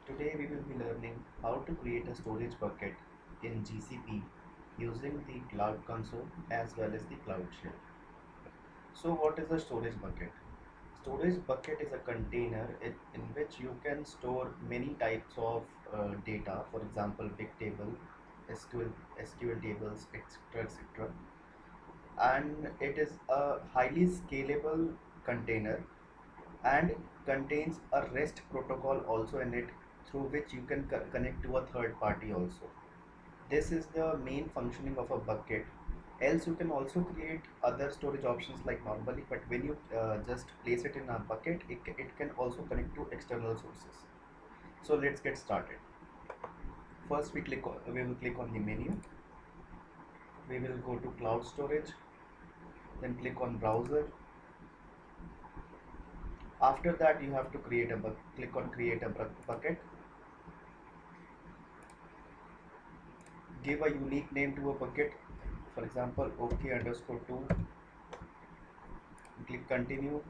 Today we will be learning how to create a storage bucket in GCP using the Cloud Console as well as the Cloud Shell. So what is a storage bucket? Storage bucket is a container in which you can store many types of data, for example, big table, SQL tables, etc. etc. And it is a highly scalable container and contains a REST protocol also in it through which you can connect to a third party also. This is the main functioning of a bucket. Else you can also create other storage options like normally, but when you just place it in a bucket, it can also connect to external sources. So let's get started. First we will click on the menu. We will go to cloud storage, then click on browser. After that you have to click on create a bucket. Give a unique name to a bucket, for example OK underscore 2. Click continue.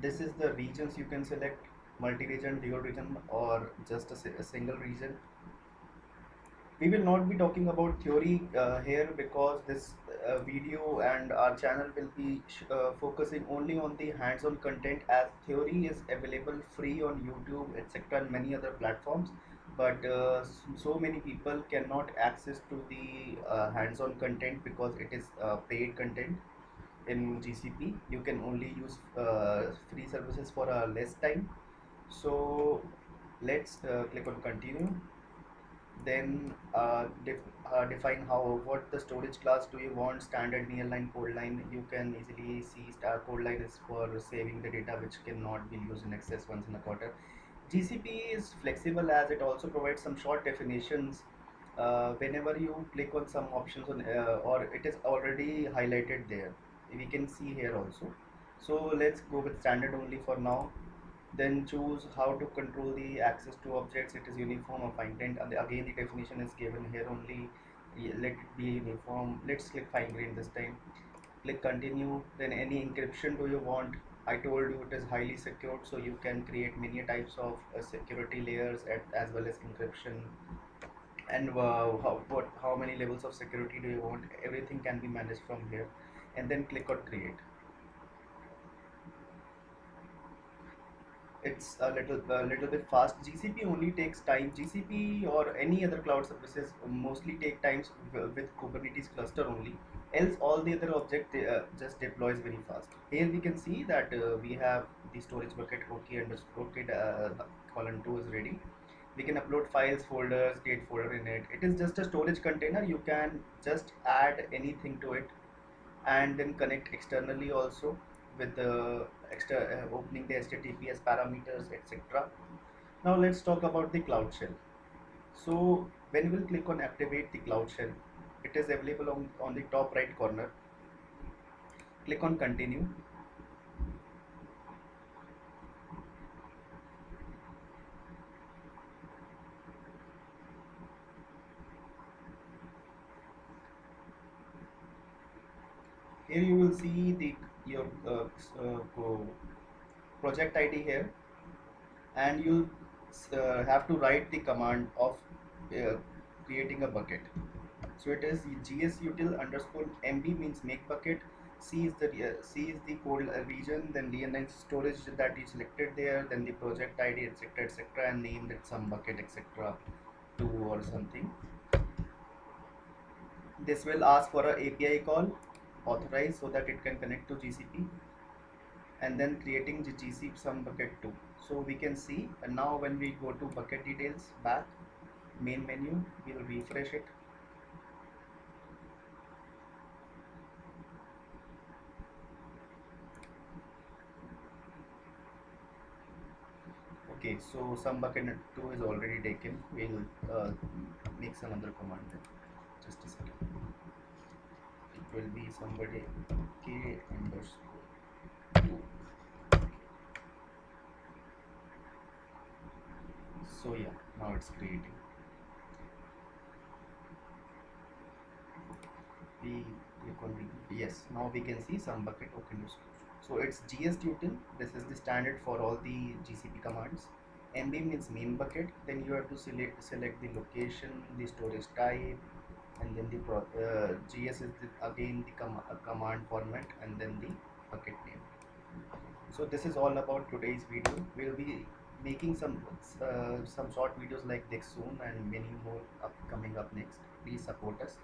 This is the regions you can select: multi-region, dual region, or just a single region. We will not be talking about theory here because this video and our channel will be focusing only on the hands-on content, as theory is available free on YouTube, etc., and many other platforms. But so many people cannot access to the hands-on content because it is paid content in GCP. You can only use free services for a less time. So let's click on continue. Then define what the storage class do you want: standard, nearline, cold line. You can easily see star cold line is for saving the data which cannot be used in excess once in a quarter. GCP is flexible as it also provides some short definitions. Whenever you click on some options on or it is already highlighted there, we can see here also. So let's go with standard only for now. Then choose how to control the access to objects. It is uniform or fine grained, and again the definition is given here only. Let it be uniform. Let's click fine grained this time. Click continue. Then any encryption do you want? I told you it is highly secured, so you can create many types of security layers as well as encryption. And how many levels of security do you want? Everything can be managed from here. And then click on create. It's a little bit fast. GCP only takes time. GCP or any other cloud services mostly take times with Kubernetes cluster only. Else all the other object just deploys very fast. Here we can see that we have the storage bucket OK underscore OK colon 2 is ready. We can upload files, folders, create folder in it. It is just a storage container. You can just add anything to it and then connect externally also with the opening the HTTPS parameters, etc. Now let's talk about the Cloud Shell. So when we'll click on activate the Cloud Shell, it is available on the top right corner. Click on continue. Here you will see the your project ID here, and you have to write the command of uh, creating a bucket. So it is gsutil underscore mb means make bucket. C is the code region, then DNS storage that you selected there, then the project ID, etc., etc., and name it some bucket, etc., 2 or something. This will ask for a API call, authorize, so that it can connect to GCP, and then creating the GC some bucket 2. So we can see, and now when we go to bucket details back, main menu, we will refresh it. Okay, so some bucket 2 is already taken. We'll make some other command then. Just a second. It will be somebody k underscore 2. So yeah, now it's creating. We click on the yes. Now we can see some bucket okay underscore. So it's gsutil. This is the standard for all the GCP commands. MB means main bucket. Then you have to select the location, the storage type, and then the GS is again the command format, and then the bucket name. So this is all about today's video. We'll be making some short videos like this soon, and many more coming up next. Please support us.